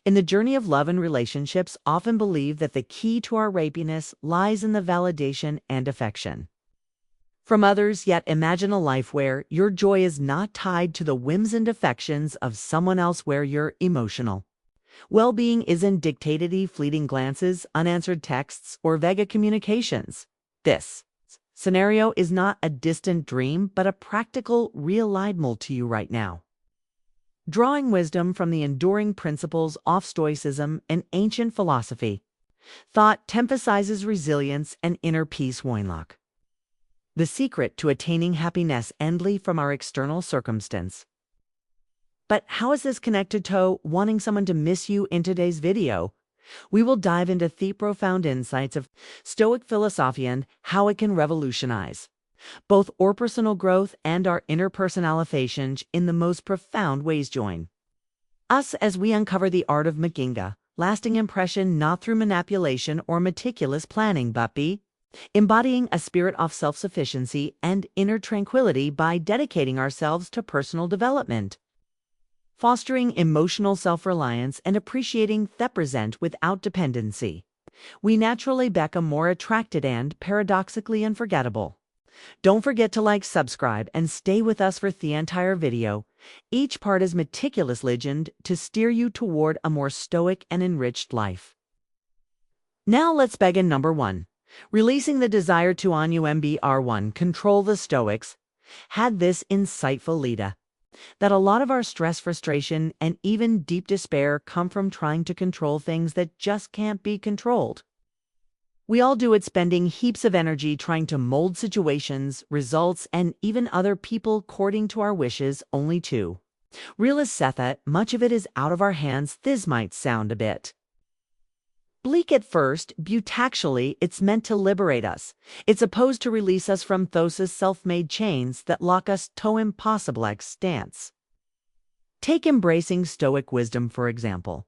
in the journey of love and relationships often believe that the key to our happiness lies in the validation and affection from others, yet imagine a life where your joy is not tied to the whims and affections of someone else, where your emotional well-being isn't dictated by fleeting glances, unanswered texts, or vague communications. This scenario is not a distant dream, but a practical, real-life to you right now. Drawing wisdom from the enduring principles of Stoicism, an ancient philosophy, thought emphasizes resilience and inner peace. Weinlock. The secret to attaining happiness endly from our external circumstance. But how is this connected to wanting someone to miss you? In today's video, we will dive into the profound insights of Stoic philosophy and how it can revolutionize both our personal growth and our interpersonal affections in the most profound ways. Join us as we uncover the art of making a lasting impression, not through manipulation or meticulous planning, but by embodying a spirit of self-sufficiency and inner tranquility by dedicating ourselves to personal development, fostering emotional self-reliance, and appreciating the present without dependency. We naturally become more attracted and, paradoxically, unforgettable. Don't forget to like, subscribe, and stay with us for the entire video. Each part is meticulous legend to steer you toward a more stoic and enriched life. Now let's begin. Number 1. Releasing the desire to unmbr1 control. The Stoics had this insightful lead that a lot of our stress, frustration, and even deep despair come from trying to control things that just can't be controlled. We all do it, spending heaps of energy trying to mold situations, results, and even other people according to our wishes, only to realize that much of it is out of our hands. This might sound a bit bleak at first, but actually it's meant to liberate us. It's supposed to release us from those self-made chains that lock us to impossible extents. Take embracing Stoic wisdom, for example.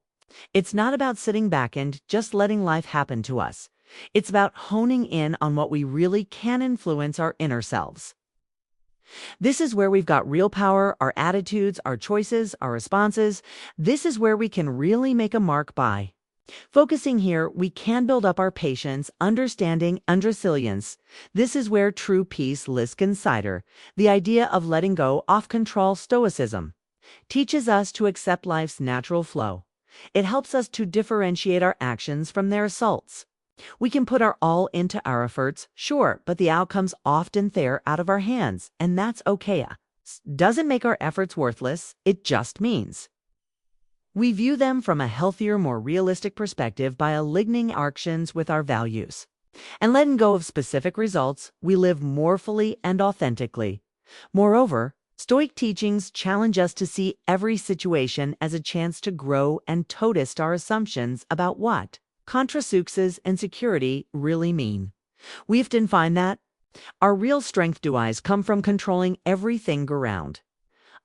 It's not about sitting back and just letting life happen to us. It's about honing in on what we really can influence, our inner selves. This is where we've got real power, our attitudes, our choices, our responses. This is where we can really make a mark by focusing here. We can build up our patience, understanding, and resilience. This is where true peace lies. Consider the idea of letting go of control. Stoicism teaches us to accept life's natural flow. It helps us to differentiate our actions from their results. We can put our all into our efforts, sure, but the outcomes often they're out of our hands, and that's okay. Doesn't make our efforts worthless, it just means we view them from a healthier, more realistic perspective by aligning our actions with our values. And letting go of specific results, we live more fully and authentically. Moreover, Stoic teachings challenge us to see every situation as a chance to grow and to test our assumptions about what success and security really mean. We often find that our real strength does come from controlling everything around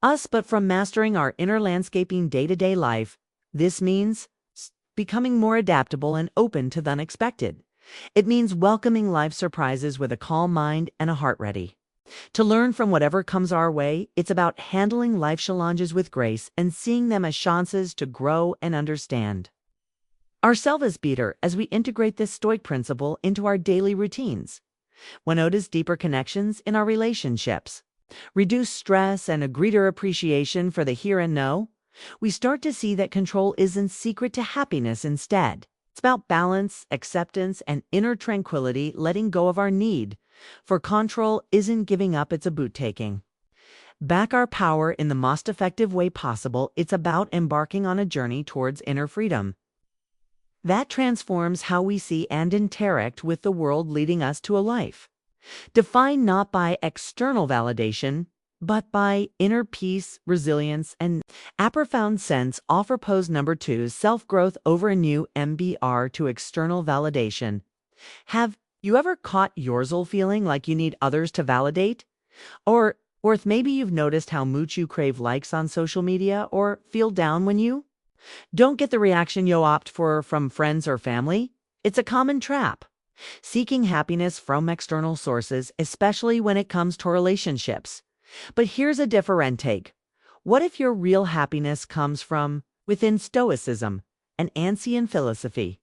us, but from mastering our inner landscaping day-to-day life. This means becoming more adaptable and open to the unexpected. It means welcoming life's surprises with a calm mind and a heart ready to learn from whatever comes our way. It's about handling life's challenges with grace and seeing them as chances to grow and understand ourselves better as we integrate this Stoic principle into our daily routines. One notice deeper connections in our relationships, reduce stress, and a greater appreciation for the here and now. We start to see that control isn't secret to happiness. Instead, it's about balance, acceptance, and inner tranquility. Letting go of our need for control isn't giving up, it's about taking back our power in the most effective way possible. It's about embarking on a journey towards inner freedom that transforms how we see and interact with the world, leading us to a life defined not by external validation, but by inner peace, resilience, and a profound sense of purpose. Number 2, self-growth over a new MBR to external validation. Have you ever caught yourself feeling like you need others to validate? Or maybe you've noticed how much you crave likes on social media, or feel down when you don't get the reaction you opt for from friends or family. It's a common trap. Seeking happiness from external sources, especially when it comes to relationships. But here's a different take. What if your real happiness comes from within? Stoicism an ancient philosophy,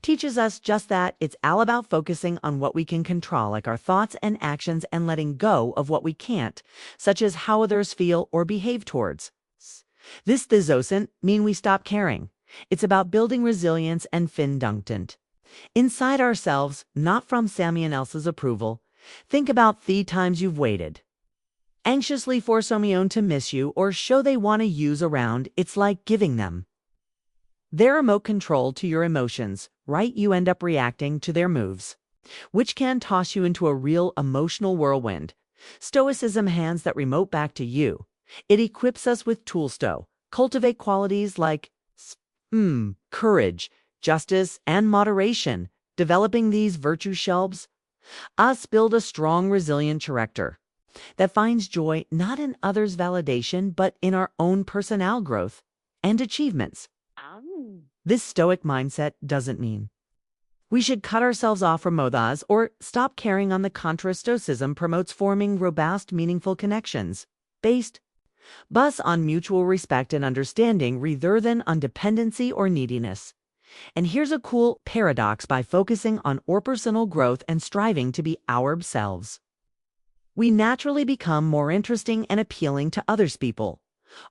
teaches us just that. It's all about focusing on what we can control, like our thoughts and actions, and letting go of what we can't, such as how others feel or behave towards us. This doesn't mean we stop caring. It's about building resilience and findungtent inside ourselves, not from someone else's approval. Think about the times you've waited anxiously for someone to miss you or show they want to use around. It's like giving them their remote control to your emotions, right? You end up reacting to their moves, which can toss you into a real emotional whirlwind. Stoicism hands that remote back to you. It equips us with tools to cultivate qualities like courage, justice, and moderation. Developing these virtue helps us build a strong, resilient character that finds joy not in others' validation, but in our own personal growth and achievements. This stoic mindset doesn't mean we should cut ourselves off from others or stop caring. On the contrary, Stoicism promotes forming robust, meaningful connections based on mutual respect and understanding rather than on dependency or neediness. And here's a cool paradox: by focusing on our personal growth and striving to be ourselves, we naturally become more interesting and appealing to others. People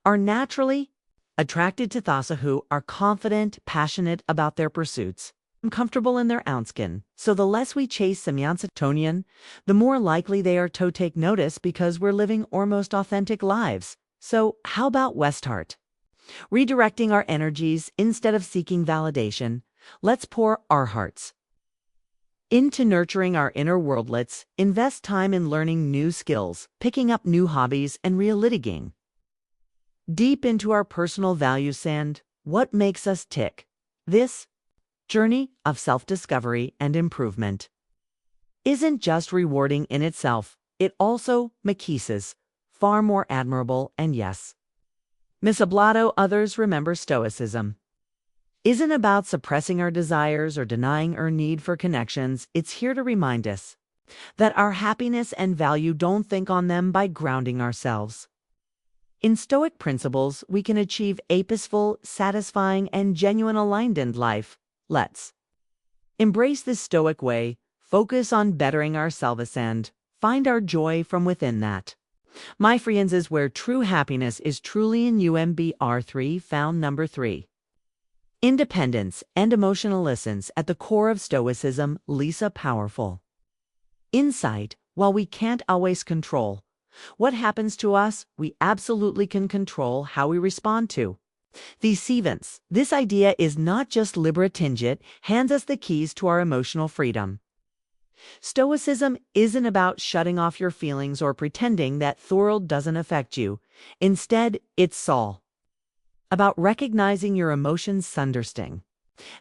are naturally attracted to those who are confident, passionate about their pursuits, and comfortable in their own skin. So the less we chase Semyansatonian, the more likely they are to take notice, because we're living our most authentic lives. So how about Westhart? Redirecting our energies instead of seeking validation, let's pour our hearts into nurturing our inner world. Let's invest time in learning new skills, picking up new hobbies, and relitigating deep into our personal values and what makes us tick. This journey of self-discovery and improvement isn't just rewarding in itself, it also makes us far more admirable and mishablado others. Remember, Stoicism isn't about suppressing our desires or denying our need for connections. It's here to remind us that our happiness and value don't think on them. By grounding ourselves in Stoic principles, we can achieve a peaceful, satisfying, and genuine aligned life. Let's embrace this Stoic way, focus on bettering ourselves, and find our joy from within. That, my friends, is where true happiness is truly in UMBR3. Found number 3. Independence and emotional lessons at the core of Stoicism. Lisa, powerful insight. While we can't always control what happens to us, we absolutely can control how we respond to these events. This idea is not just liberating, it hands us the keys to our emotional freedom. Stoicism isn't about shutting off your feelings or pretending that the world doesn't affect you. Instead, it's all about recognizing your emotions, understanding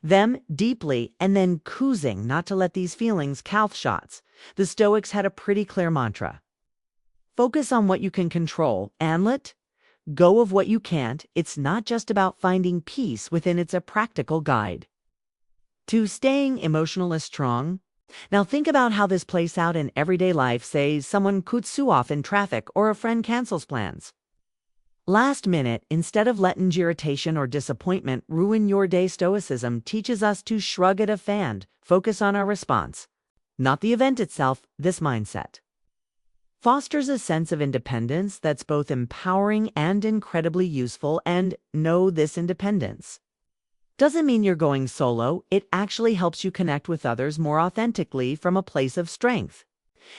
them deeply, and then choosing not to let these feelings call shots. The Stoics had a pretty clear mantra: focus on what you can control and let go of what you can't. It's not just about finding peace within, it's a practical guide to staying emotionally strong. Now think about how this plays out in everyday life. Say someone cuts you off in traffic or a friend cancels plans last minute. Instead of letting irritation or disappointment ruin your day, Stoicism teaches us to shrug it off and focus on our response, not the event itself. This mindset fosters a sense of independence that's both empowering and incredibly useful. And know this independence doesn't mean you're going solo. It actually helps you connect with others more authentically from a place of strength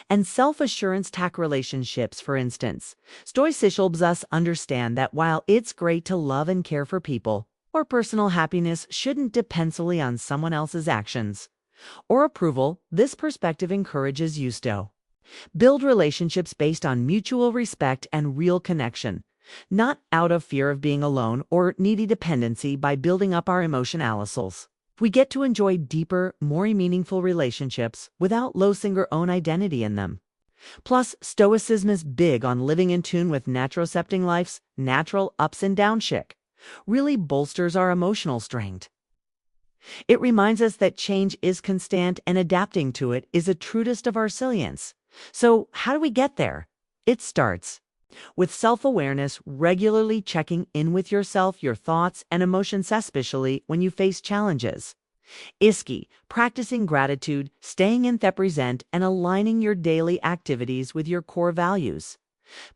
and self-assurance. Take relationships, for instance. Stoicism helps us understand that while it's great to love and care for people, our personal happiness shouldn't depend solely on someone else's actions or approval. This perspective encourages you to build relationships based on mutual respect and real connection, not out of fear of being alone or needy dependency. By building up our emotional selves, we get to enjoy deeper, more meaningful relationships without losing our own identity in them. Plus, Stoicism is big on living in tune with natural, accepting life's natural ups and downs. Chick really bolsters our emotional strength. It reminds us that change is constant and adapting to it is a true test of our resilience. So how do we get there? It starts With self-awareness, regularly checking in with yourself, your thoughts, and emotions, especially when you face challenges. Iski, practicing gratitude, staying in the present, and aligning your daily activities with your core values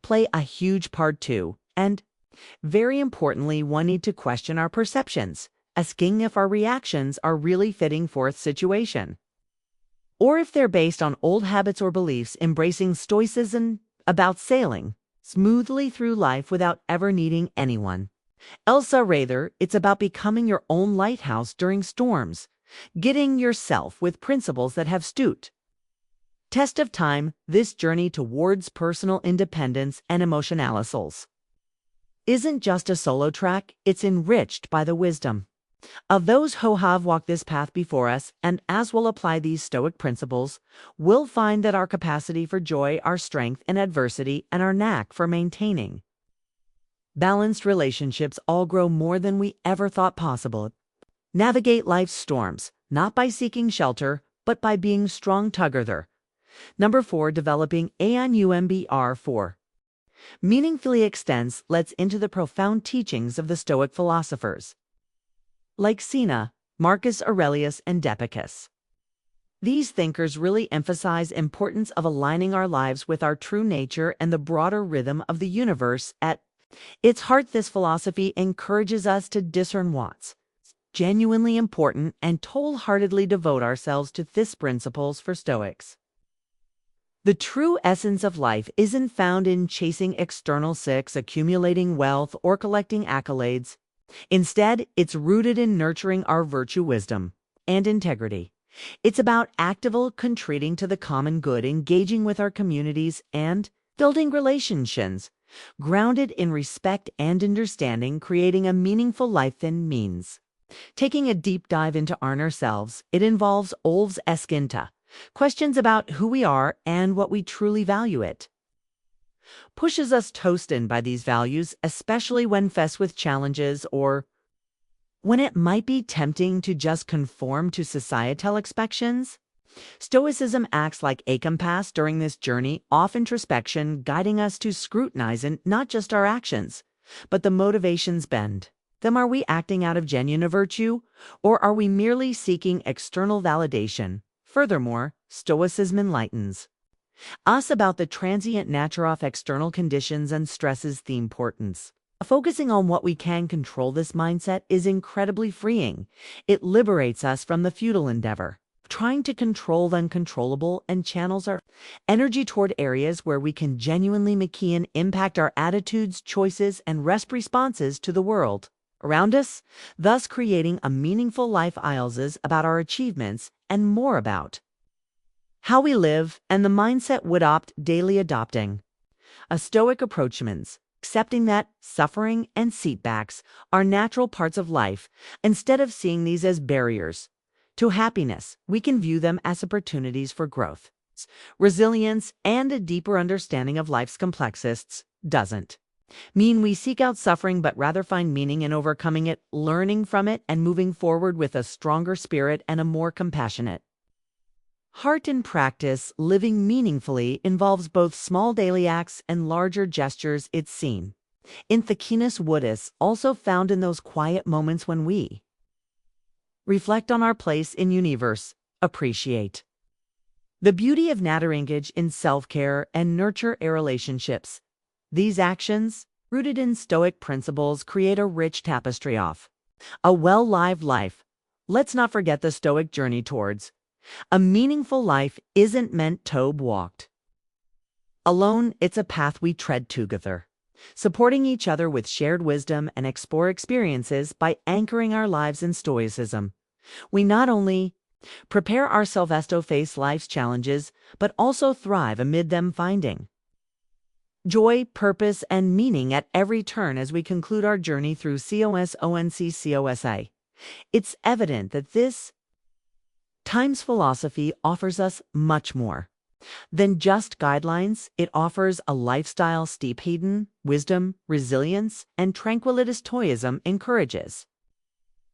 play a huge part too. And very importantly, one need to question our perceptions, asking if our reactions are really fitting for the situation, or if they're based on old habits or beliefs. Embracing stoicism about sailing smoothly through life without ever needing anyone. Elsa Rather, it's about becoming your own lighthouse during storms, getting yourself with principles that have stood test of time. This journey towards personal independence and emotionalisals isn't just a solo track, it's enriched by the wisdom of those who have walked this path before us, and as we'll apply these Stoic principles, we'll find that our capacity for joy, our strength in adversity, and our knack for maintaining balanced relationships all grow more than we ever thought possible. Navigate life's storms, not by seeking shelter, but by being strong together. Number 4, developing ANUMBR4. Meaningfully extends lets into the profound teachings of the Stoic philosophers like Seneca, Marcus Aurelius, and Epictetus. These thinkers really emphasize the importance of aligning our lives with our true nature and the broader rhythm of the universe. At its heart, this philosophy encourages us to discern what's genuinely important and wholeheartedly devote ourselves to these principles. For Stoics, the true essence of life isn't found in chasing external success, accumulating wealth, or collecting accolades. Instead, it's rooted in nurturing our virtue, wisdom, and integrity. It's about actively contributing to the common good, engaging with our communities, and building relationships grounded in respect and understanding. Creating a meaningful life then means taking a deep dive into ourselves. It involves Olves Eskinta, questions about who we are and what we truly value. It pushes us toasted by these values, especially when faced with challenges or when it might be tempting to just conform to societal expectations. Stoicism acts like a compass during this journey of introspection, guiding us to scrutinize not just our actions, but the motivations bend them. Are we acting out of genuine virtue, or are we merely seeking external validation? Furthermore, Stoicism enlightens us about the transient nature of external conditions and stresses the importance. Focusing on what we can control. This mindset is incredibly freeing. It liberates us from the futile endeavor trying to control the uncontrollable and channels our energy toward areas where we can genuinely make an impact. Our attitudes, choices, and responses to the world around us, thus creating a meaningful life. Is about our achievements and more about how we live, and the mindset would opt daily adopting a Stoic approach means accepting that suffering and setbacks are natural parts of life. Instead of seeing these as barriers to happiness, we can view them as opportunities for growth, resilience, and a deeper understanding of life's complexities. Doesn't mean we seek out suffering, but rather find meaning in overcoming it, learning from it, and moving forward with a stronger spirit and a more compassionate heart. In practice, living meaningfully involves both small daily acts and larger gestures. It's seen in Thekinus Woodis, also found in those quiet moments when we reflect on our place in universe, appreciate the beauty of engage in self-care, and nurture our relationships. These actions, rooted in Stoic principles, create a rich tapestry of a well-lived life. Let's not forget the Stoic journey towards a meaningful life isn't meant to be walked alone. It's a path we tread together, supporting each other with shared wisdom and explore experiences. By anchoring our lives in Stoicism, we not only prepare ourselves to face life's challenges, but also thrive amid them, finding joy, purpose, and meaning at every turn. As we conclude our journey through COSA, it's evident that this Time's philosophy offers us much more than just guidelines. It offers a lifestyle steeped in wisdom, resilience, and tranquility. Stoicism encourages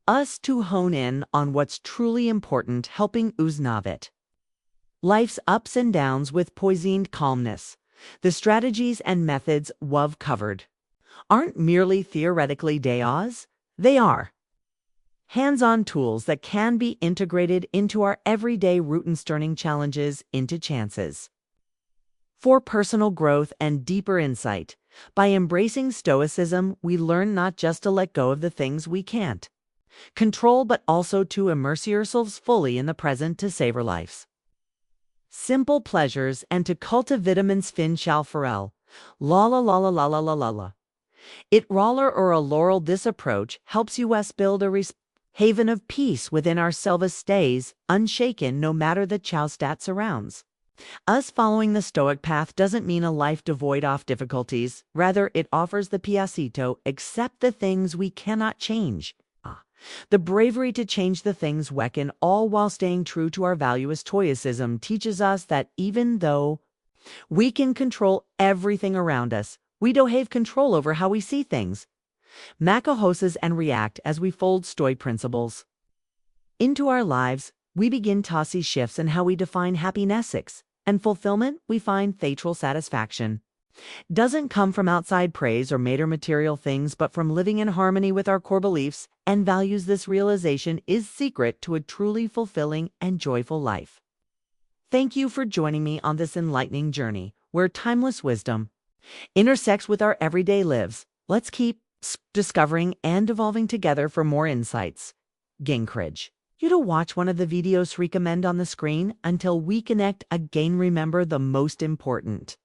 us to hone in on what's truly important, helping us navigate life's ups and downs with poised calmness. The strategies and methods we've covered aren't merely theoretically daos, they are hands-on tools that can be integrated into our everyday root-and-turning challenges into chances. For personal growth and deeper insight, by embracing Stoicism, we learn not just to let go of the things we can't control, but also to immerse yourselves fully in the present to savor life's simple pleasures and to cultivate vitamins fin shall farel. La la la la la la la la la. It roller or a laurel, this approach helps us build a haven of peace within ourselves, stays unshaken no matter the chouse that surrounds. Us following the Stoic path doesn't mean a life devoid of difficulties. Rather, it offers the piacito, accept the things we cannot change. The bravery to change the things we can, all while staying true to our value. Stoicism teaches us that even though we can control everything around us, we don't have control over how we see things. Macahoses and react as we fold Stoic principles into our lives. We begin to see shifts in how we define happiness and fulfillment. We find theatral satisfaction doesn't come from outside praise or material things, but from living in harmony with our core beliefs and values. This realization is secret to a truly fulfilling and joyful life. Thank you for joining me on this enlightening journey where timeless wisdom intersects with our everyday lives. Let's keep discovering and evolving together. For more insights, encourage you to watch one of the videos recommend on the screen. Until we connect again, remember the most important